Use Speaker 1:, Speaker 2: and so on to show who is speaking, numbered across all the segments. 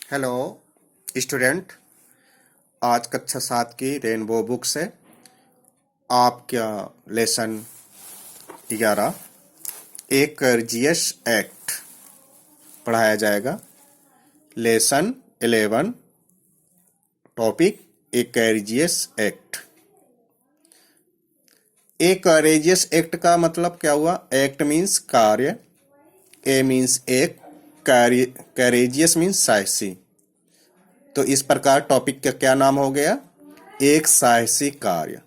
Speaker 1: Hello student. आज कक्षा 7 की रेनबो बुक से आपका लेसन 11 एक जीएस एक्ट पढ़ाया जाएगा। लेसन 11 टॉपिक एक कैरिजियस एक्ट। एक कैरिजियस एक्ट का मतलब क्या हुआ? एक्ट मीन्स कार्य, ए मीन्स एक, कैरिजियस मीन्स साहसी। तो इस प्रकार टॉपिक का क्या नाम हो गया? एक साहसी कार्य।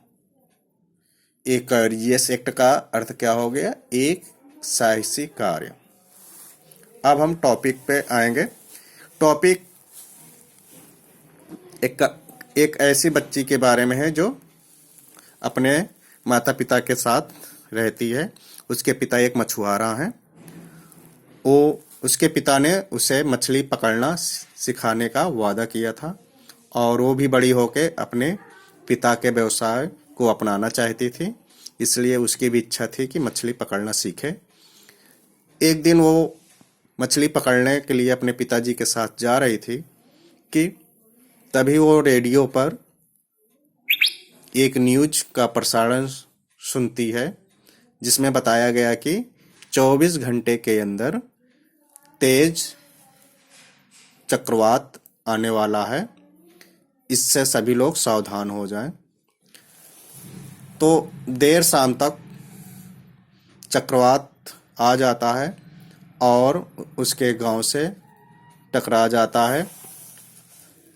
Speaker 1: एक कैरिजियस एक्ट का अर्थ क्या हो गया? एक साहसी कार्य। अब हम टॉपिक पे आएंगे। टॉपिक एक ऐसी बच्ची के बारे में है जो अपने माता पिता के साथ रहती है। उसके पिता एक मछुआरा हैं। वो उसके पिता ने उसे मछली पकड़ना सिखाने का वादा किया था और वो भी बड़ी होके अपने पिता के व्यवसाय को अपनाना चाहती थी। इसलिए उसकी भी इच्छा थी कि मछली पकड़ना सीखे। एक दिन वो मछली पकड़ने के लिए अपने पिताजी के साथ जा रही थी कि तभी वो रेडियो पर एक न्यूज का प्रसारण सुनती है, जिसमें बताया गया कि 24 घंटे के अंदर तेज चक्रवात आने वाला है, इससे सभी लोग सावधान हो जाएं। तो देर शाम तक चक्रवात आ जाता है और उसके गांव से टकरा जाता है,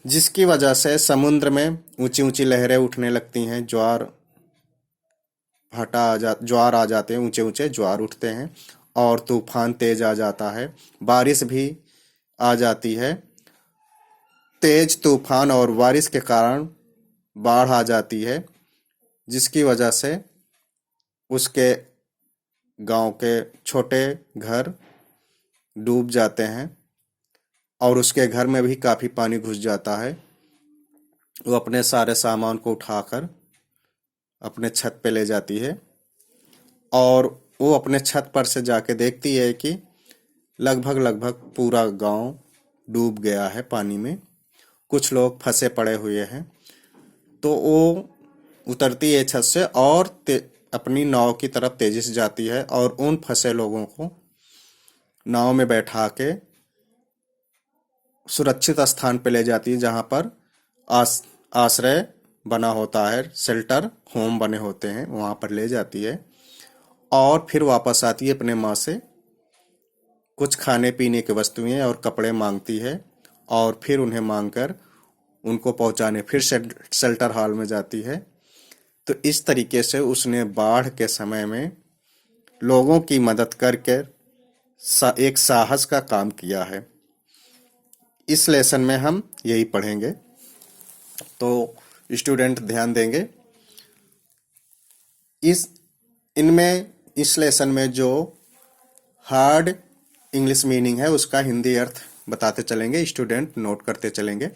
Speaker 1: जिसकी वजह से समुद्र में ऊंची ऊंची लहरें उठने लगती हैं। ज्वार आ जाते हैं, ऊंचे ऊंचे ज्वार उठते हैं और तूफान तेज आ जाता है। बारिश भी आ जाती है। तेज तूफान और बारिश के कारण बाढ़ आ जाती है, जिसकी वजह से उसके गांव के छोटे घर डूब जाते हैं और उसके घर में भी काफी पानी घुस जाता है। वो अपने सारे सामान को उठाकर अपने छत पे ले जाती है और वो अपने छत पर से जाके देखती है कि लगभग पूरा गांव डूब गया है पानी में। कुछ लोग फंसे पड़े हुए हैं। तो वो उतरती है छत से और अपनी नाव की तरफ तेजी से जाती है और उन फंसे लोगों को नाव में बैठा के सुरक्षित स्थान पर ले जाती है, जहां पर आश्रय बना होता है, शेल्टर होम बने होते हैं, वहां पर ले जाती है और फिर वापस आती है। अपने माँ से कुछ खाने पीने की वस्तुएं और कपड़े मांगती है और फिर उन्हें मांगकर उनको पहुंचाने फिर शेल्टर हॉल में जाती है। तो इस तरीके से उसने बाढ़ के समय में लोगों की मदद करके एक साहस का काम किया है। इस लेसन में हम यही पढ़ेंगे, तो स्टूडेंट ध्यान देंगे। इस लेसन में जो हार्ड इंग्लिश मीनिंग है उसका हिंदी अर्थ बताते चलेंगे, स्टूडेंट नोट करते चलेंगे।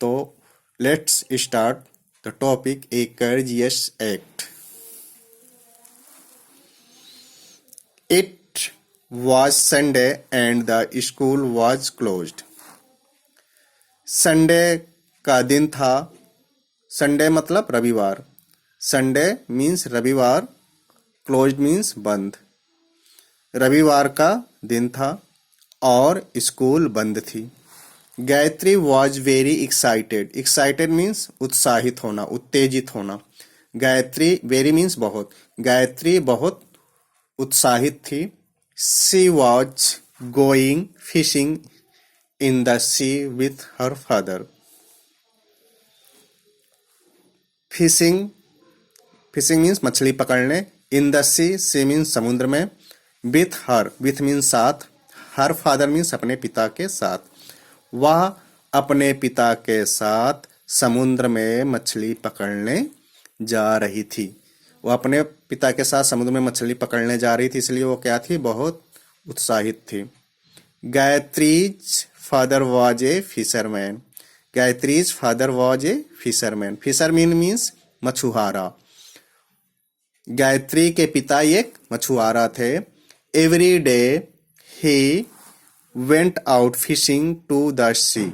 Speaker 1: तो let's start the topic a courageous act. It was Sunday and the school was closed. Sunday का दिन था। संडे मतलब रविवार। संडे मीन्स रविवार, क्लोज्ड मीन्स बंद। रविवार का दिन था और स्कूल बंद थी। Gayatri was very excited. Excited means उत्साहित होना, उत्तेजित होना। गायत्री, वेरी मीन्स बहुत। गायत्री बहुत उत्साहित थी। She was going fishing in the sea with her father. Fishing means मछली पकड़ने। In the sea means समुद्र में। With means साथ। Her father means अपने पिता के साथ। वह अपने पिता के साथ समुद्र में मछली पकड़ने जा रही थी। वो अपने पिता के साथ समुद्र में मछली पकड़ने जा रही थी, इसलिए वो क्या थी? बहुत उत्साहित थी। Gayatri's father was a fisherman. Gayatri's father was a fisherman. Fisherman means मछुआरा। गायत्री के पिता एक मछुआरा थे। Every day he went out fishing to the sea.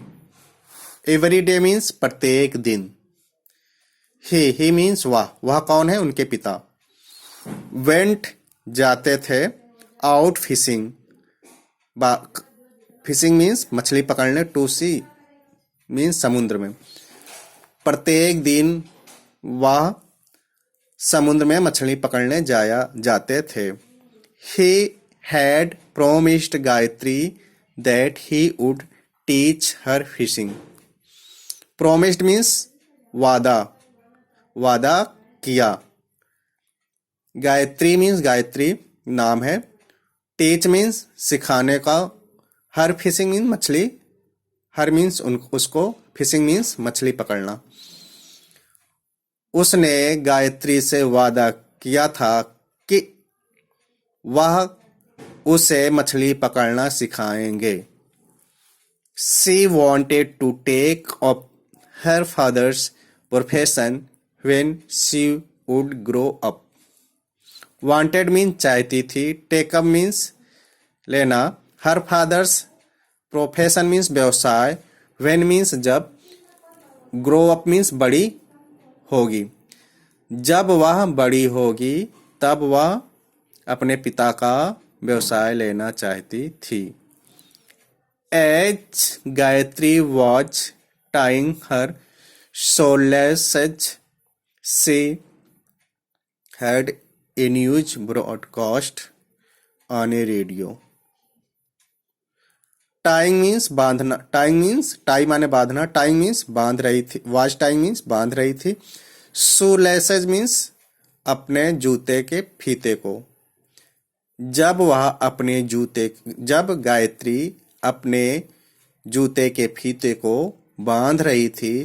Speaker 1: Every day means प्रत्येक दिन. He means वह कौन है? उनके पिता. Went जाते थे. Out fishing. Fishing means मछली पकड़ने. To sea means समुद्र में. प्रत्येक दिन वह समुद्र में मछली पकड़ने जाते थे. He had promised Gayatri that he would teach her fishing. Promised means वादा किया. गायत्री means गायत्री नाम है. Teach means सिखाने का. Her fishing means मछली. Her means उसको. Fishing means मछली पकड़ना. उसने गायत्री से वादा किया था कि वह उसे मछली पकड़ना सिखाएंगे. She wanted to take up her father's profession when she would grow up. Wanted means चाहती थी. Take up means लेना. Her father's profession means व्यवसाय. When means जब. Grow up means बड़ी होगी. जब वह बड़ी होगी तब वह अपने पिता का व्यवसाय लेना चाहती थी. As Gayatri was tying her shoelaces, she heard a news broadcast on a radio. Tying means बांधना. Tying means tie माने बांधना. Tying means बांध रही थी. Was tying means बांध रही थी. Shoelaces means अपने जूते के फीते को. जब गायत्री अपने जूते के फीते को बांध रही थी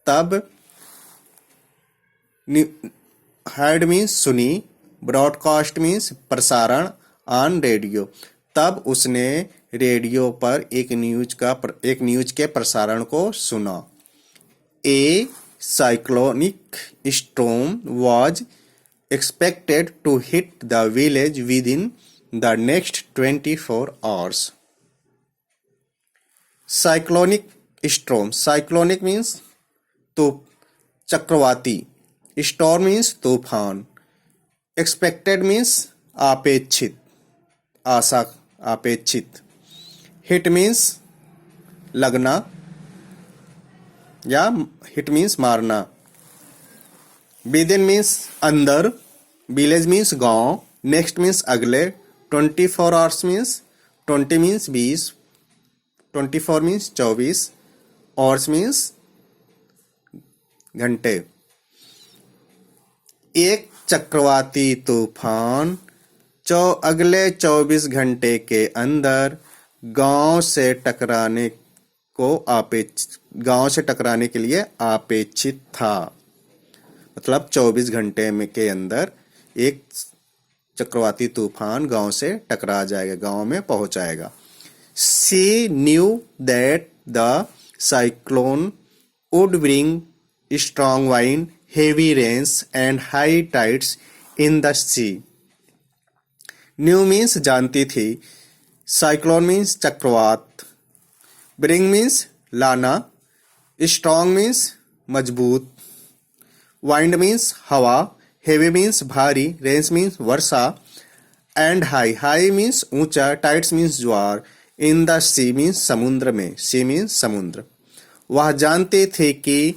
Speaker 1: तब. heard means सुनी. broadcast means प्रसारण. on रेडियो तब उसने रेडियो पर एक न्यूज के प्रसारण को सुना. A cyclonic storm was expected to hit the village within the next 24 hours. Cyclonic storm. Cyclonic means तो चक्रवाती. Storm means तूफान. Expected means अपेक्षित. आशा अपेक्षित. Hit means लगना या hit means मारना. Within means अंदर. Village means गांव. Next means अगले. 24 hours means 20 means 20. 24 means 24. hours means घंटे. एक चक्रवाती तूफान अगले 24 घंटे के अंदर गांव से टकराने के लिए अपेक्षित था. मतलब 24 घंटे के अंदर एक चक्रवाती तूफान गांव से टकरा जाएगा. गांव में पहुंच जाएगा. She knew that the cyclone would bring strong wind, heavy rains and high tides in the sea. Knew means जानती थी. Cyclone means चक्रवात. Bring means लाना. Strong means मजबूत. Wind means हवा. Heavy means भारी. Rains means Varsha. And high means ऊंचा. Tides means jowar. In the sea means समुद्र में. Sea means समुद्र. वह जानते थे कि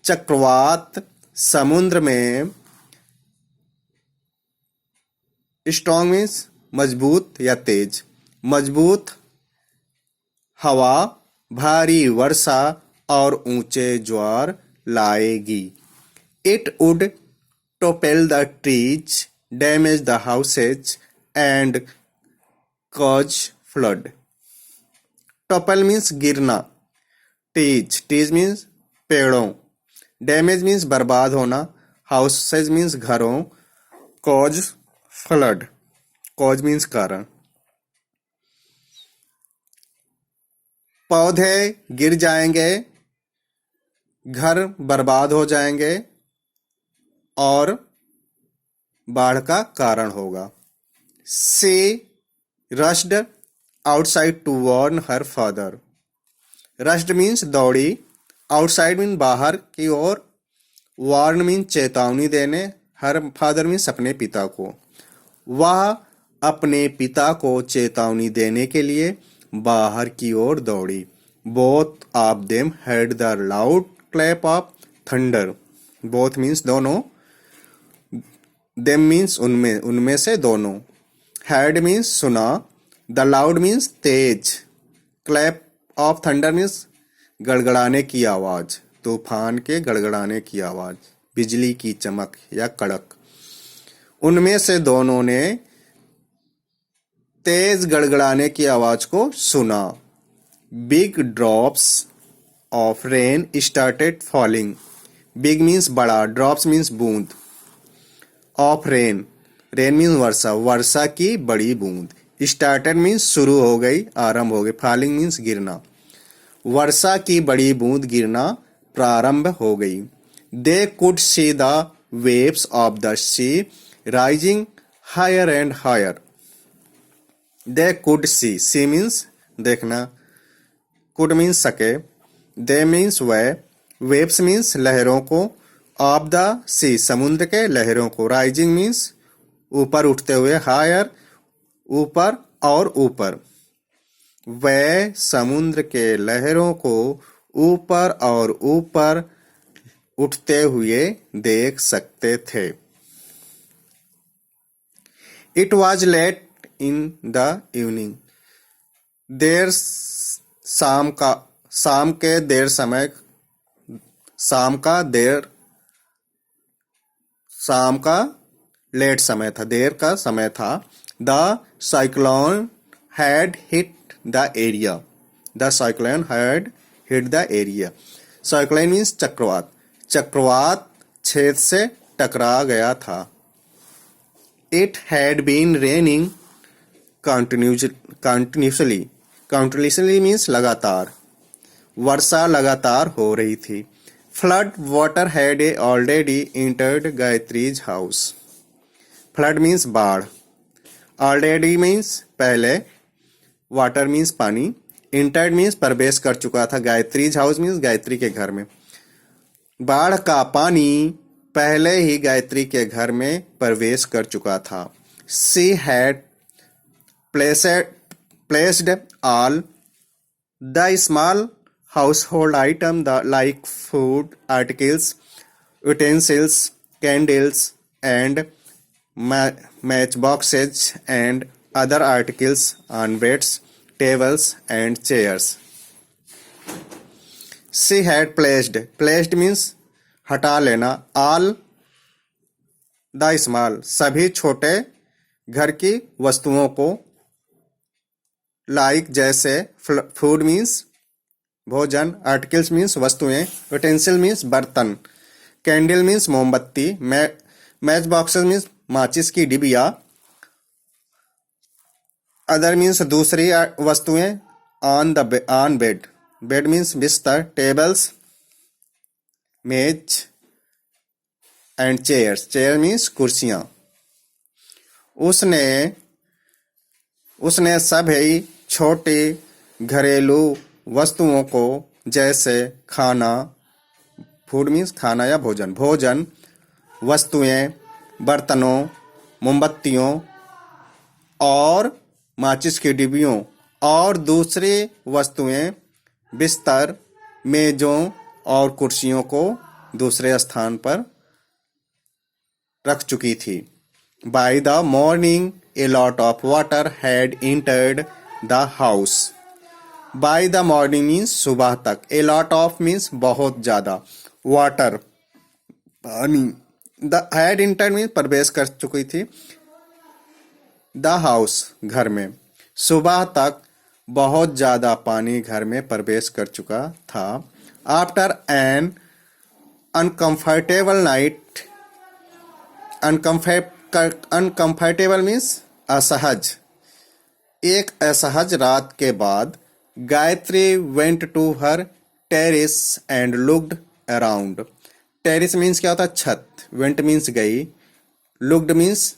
Speaker 1: चक्रवात समुद्र में. स्ट्रॉन्ग मीन्स मजबूत या तेज. मजबूत हवा, भारी वर्षा और ऊंचे ज्वार लाएगी. It would topple the trees, damage the houses and cause flood. Topple means गिरना. trees means पेड़ों. damage means बर्बाद होना. houses means घरों. cause flood. cause means कारण. पौधे गिर जाएंगे, घर बर्बाद हो जाएंगे और बाढ़ का कारण होगा. She rushed outside to warn her father. Rushed means दौड़ी, outside means बाहर की ओर, warn means चेतावनी देने, her father means अपने पिता को. वह अपने पिता को चेतावनी देने के लिए बाहर की ओर दौड़ी. Both of them heard the loud clap of thunder. Both means दोनों. Them means उनमें, उनमें से दोनों. Heard means सुना. The loud means Tej. Clap of thunder means गड़गड़ाने की आवाज, तूफान के गड़गड़ाने की आवाज, बिजली की चमक या कड़क. उनमें से दोनों ने तेज गड़गड़ाने की आवाज को सुना. Big drops of rain started falling. Big means बड़ा, drops means बूंद. Of rain, rain means वर्षा, वर्षा की बड़ी बूंद. Started means शुरू हो गई, आरंभ हो गई. Falling means गिरना. वर्षा की बड़ी बूंद गिरना प्रारंभ हो गई. They could see the waves of the sea rising higher and higher. They could see. See means देखना. Could means सके. They means वह. Waves means लहरों को. Of the sea समुद्र के लहरों को. Rising means ऊपर उठते हुए. Higher ऊपर और ऊपर. वह समुद्र के लहरों को ऊपर और ऊपर उठते हुए देख सकते थे. It was late in the evening. देर शाम के देर समय, शाम का लेट समय था, देर का समय था. The cyclone had hit the area. The cyclone had hit the area. Cyclone means चक्रवात. चक्रवात छेद से टकरा गया था. It had been raining continuously. Continuously means लगातार. वर्षा लगातार हो रही थी. Flood water had already entered Gayatri's house. Flood means बाढ़. Already means पहले. Water means पानी. Entered means प्रवेश कर चुका था. Gayatri's house means गायत्री के घर में. बाढ़ का पानी पहले ही गायत्री के घर में प्रवेश कर चुका था. She had placed all the small household items like food articles, utensils, candles, and matchboxes and other articles on beds, tables, and chairs. She had placed means हटा लेना. all the small सभी छोटे घर की वस्तुओं को. like जैसे. food means भोजन. articles means वस्तुएं. utensil means बर्तन. candle means मोमबत्ती. match boxes means माचिस की डिबिया. other means दूसरी वस्तुएं. on bed. bed means बिस्तर. tables मेज. And chairs. चेयर मीन्स कुर्सियां. उसने सभी छोटी घरेलू वस्तुओं को जैसे खाना. फूड मीन्स खाना या भोजन. भोजन, वस्तुएं, बर्तनों, मोमबत्तियों और माचिस की डिब्बियों और दूसरी वस्तुएं, बिस्तर, मेजों और कुर्सियों को दूसरे स्थान पर रख चुकी थी. By the morning, a lot of water had entered the house. By the morning means सुबह तक. A lot of means बहुत ज़्यादा. Water पानी. The had entered means प्रवेश कर चुकी थी. The house घर में. सुबह तक बहुत ज़्यादा पानी घर में प्रवेश कर चुका था. After an uncomfortable night. Uncomfortable means असहज. एक असहज रात के बाद Gayatri went to her terrace and looked around. terrace means क्या होता है? छत. went means गई. looked means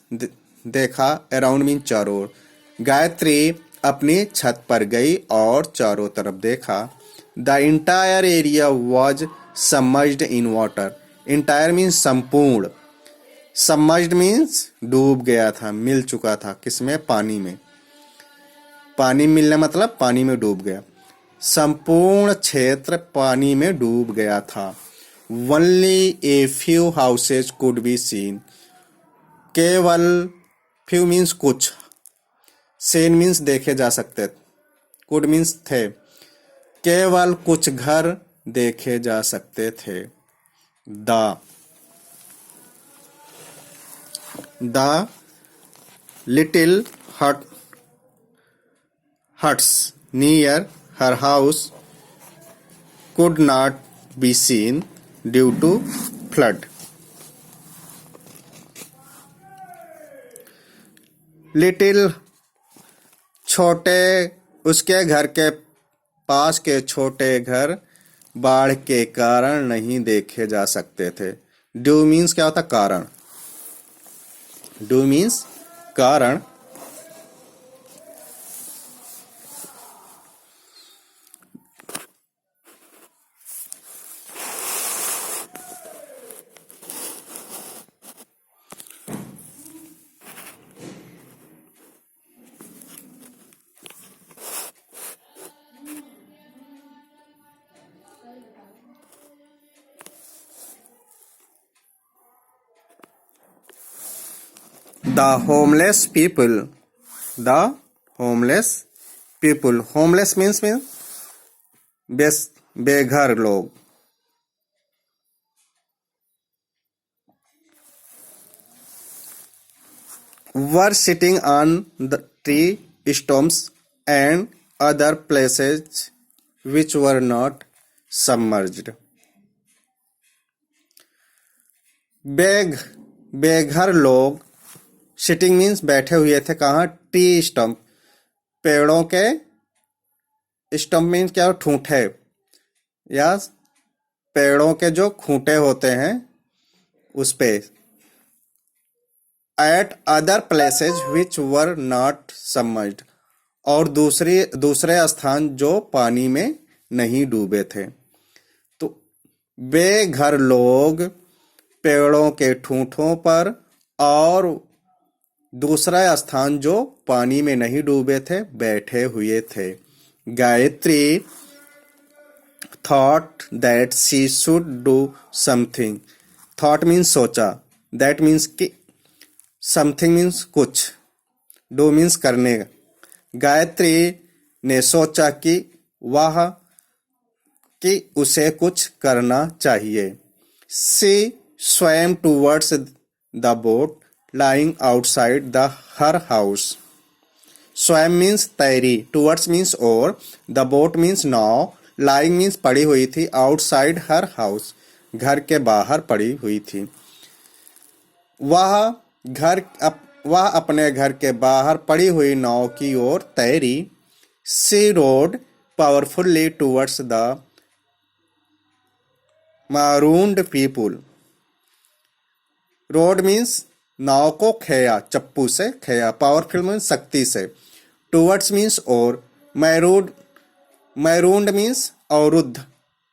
Speaker 1: देखा. around means चारों ओर. गायत्री अपनी छत पर गई और चारों तरफ देखा। The entire area was submerged in water. Entire means संपूर्ण, सबमर्ज्ड मीन्स डूब गया था, मिल चुका था। किसमें? पानी में। पानी मिलना मतलब पानी में डूब गया। संपूर्ण क्षेत्र पानी में डूब गया था। Only a few houses could be seen. केवल, few means कुछ, seen means देखे जा सकते, could means थे। केवल कुछ घर देखे जा सकते थे। The little huts near her house could not be seen due to flood. Little छोटे, उसके घर के पास के छोटे घर बाढ़ के कारण नहीं देखे जा सकते थे। ड्यू मीन्स क्या होता? कारण। ड्यू मीन्स कारण। The homeless people. The homeless people. Homeless means बेघर लोग। Were sitting on the tree stumps and other places which were not submerged. बेघर लोग, सिटिंग मीन्स बैठे हुए थे। कहाँ? ट्री स्टम्प, पेड़ों के, स्टम्प मीन्स क्या? ठूंठे, या पेड़ों के जो खूंटे होते हैं उस पे। Eight other places which were not submerged, और दूसरे स्थान जो पानी में नहीं डूबे थे। तो बेघर लोग पेड़ों के ठूंठों पर और दूसरा स्थान जो पानी में नहीं डूबे थे बैठे हुए थे। Gayatri thought that she should do something. Thought means सोचा, दैट मीन्स कि, समथिंग मीन्स कुछ, डू मीन्स करने। गायत्री ने सोचा कि उसे कुछ करना चाहिए। She swam towards the boat lying outside her house. Swam means तैरी, towards means और, the boat means now, lying means पड़ी हुई थी, outside her house घर के बाहर पड़ी हुई थी। वह अपने घर के बाहर पड़ी हुई नाव की ओर तैरी। She rowed powerfully towards the marooned people. Rowed means नाव को खेया, चप्पू से खेया। पावरफुल मीन्स शक्ति से। टूवर्ड्स मीन्स और। मैरूंड मीन्स अवरुद्ध,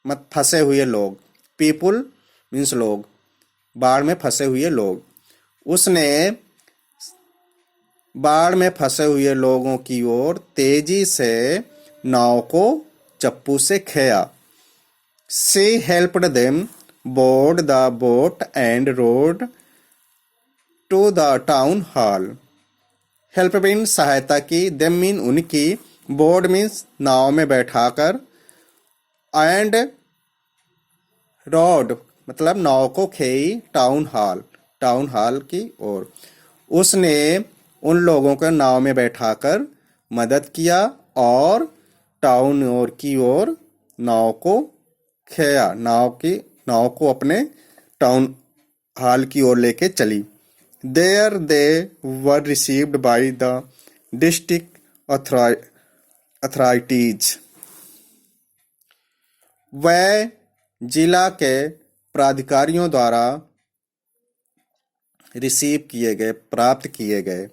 Speaker 1: मत फंसे हुए लोग। पीपुल मीन्स लोग, बाढ़ में फंसे हुए लोग। उसने बाढ़ में फंसे हुए लोगों की ओर तेजी से नाव को चप्पू से खेया। She helped them board the boat and rowed to the town hall. Help mean सहायता की, देम मीन उनकी, बोर्ड मीन्स नाव में बैठाकर, एंड रोड मतलब नाव को खेई टाउन हॉल की ओर। उसने उन लोगों को नाव में बैठाकर मदद किया और टाउन की ओर नाव को खेया, नाव को अपने टाउन हॉल की ओर लेके चली। There they were received by the district authorities. वह जिला के प्राधिकारियों द्वारा रिसीव किए गए, प्राप्त किए गए।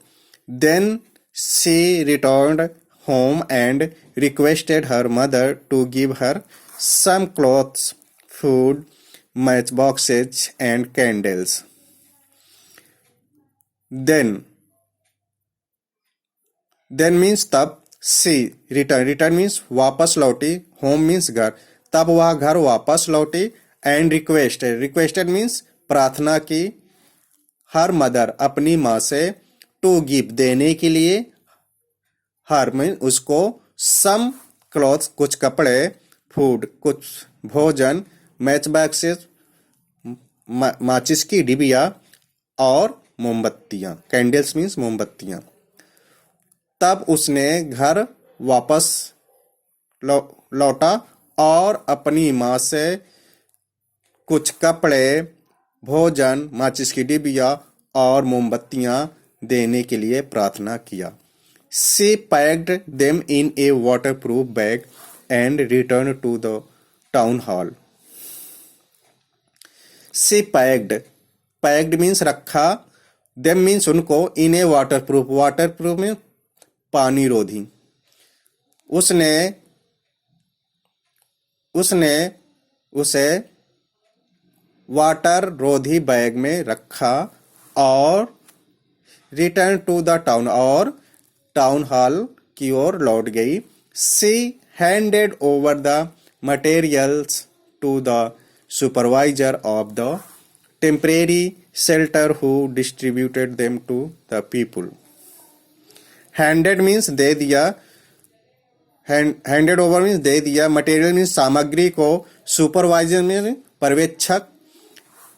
Speaker 1: Then she returned home and requested her mother to give her some clothes, food, matchboxes, and candles. Then means तब she return means वापस लौटी, home means घर, तब वह घर वापस लौटी, and requested means प्रार्थना की, हर मदर अपनी माँ से, टू गिव देने के लिए, हर मीन उसको, सम क्लॉथ्स कुछ कपड़े, फूड कुछ भोजन, मैच बॉक्सेस माचिस की डिबिया, और मोमबत्तियां, कैंडल्स मीन्स मोमबत्तियां। तब उसने घर वापस लौटा और अपनी माँ से कुछ कपड़े, भोजन, माचिस की डिबिया और मोमबत्तियां देने के लिए प्रार्थना किया। She packed them in a waterproof bag and returned to the town hall. She packed means रखा, them means उनको, in a waterproof में पानी रोधी। उसने उसे वाटर रोधी बैग में रखा और रिटर्न टू द टाउन, और टाउन हॉल की ओर लौट गई। She handed over the materials to the supervisor of the temporary shelter who distributed them to the people. Handed means दे दिया, हैंडेड ओवर मीन्स दे दिया, मटेरियल मीन्स सामग्री को, सुपरवाइजर मीन्स पर्यवेक्षक,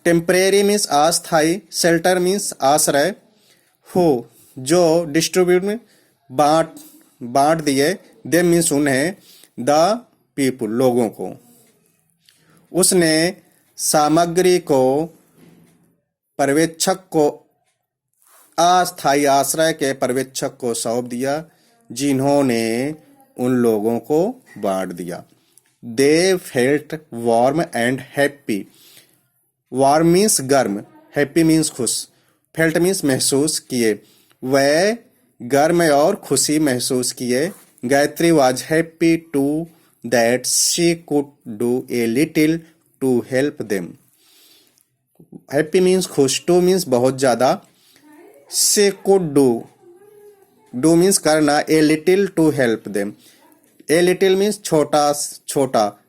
Speaker 1: टेम्परेरी मीन्स अस्थायी, शेल्टर मीन्स आश्रय, who जो, डिस्ट्रीब्यूट में बांट दिए, दे मीन्स उन्हें, द पीपुल लोगों को। उसने सामग्री को पर्यवेक्षक को, अस्थायी आश्रय के पर्यवेक्षक को सौंप दिया, जिन्होंने उन लोगों को बांट दिया। They felt warm and happy, warm means गर्म, हैप्पी मीन्स खुश, फेल्ट मीन्स महसूस किए, वह गर्म और खुशी महसूस किए। Gayatri was happy too that she could do a little to help them. Happy means खुश, टू मीन्स बहुत ज्यादा, शी कुड डू मीन्स करना, a little to help them, a little means छोटा,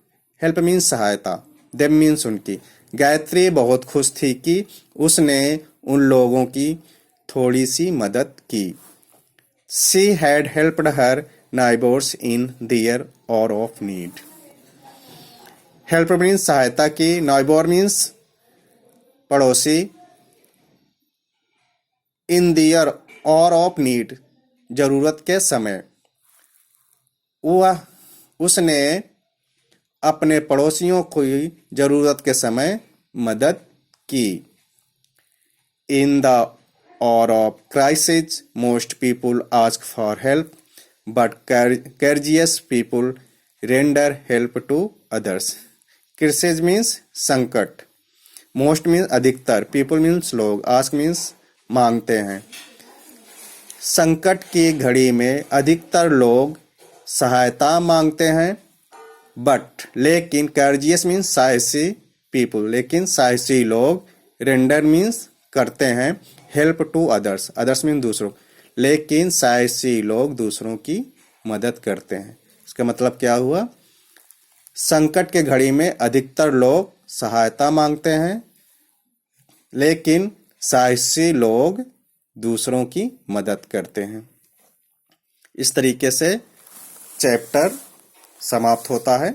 Speaker 1: हेल्प मीन्स सहायता, देम मीन्स उनकी। गायत्री बहुत खुश थी कि उसने उन लोगों की थोड़ी सी मदद की। She had helped her neighbors in their hour of need. Help means सहायता की, neighbor means पड़ोसी, in their hour of need जरूरत के समय। उसने अपने पड़ोसियों को जरूरत के समय मदद की। In the hour of crisis, most people ask for help, but courageous people render help to others. Crisis means संकट, most means अधिकतर, people means लोग, ask means मांगते हैं। संकट की घड़ी में अधिकतर लोग सहायता मांगते हैं, बट लेकिन courageous means साहसी people, लेकिन साहसी लोग, render means करते हैं, हेल्प टू अदर्स मीन दूसरों, लेकिन साहसी लोग दूसरों की मदद करते हैं। इसका मतलब क्या हुआ? संकट के घड़ी में अधिकतर लोग सहायता मांगते हैं, लेकिन साहसी लोग दूसरों की मदद करते हैं। इस तरीके से चैप्टर समाप्त होता है।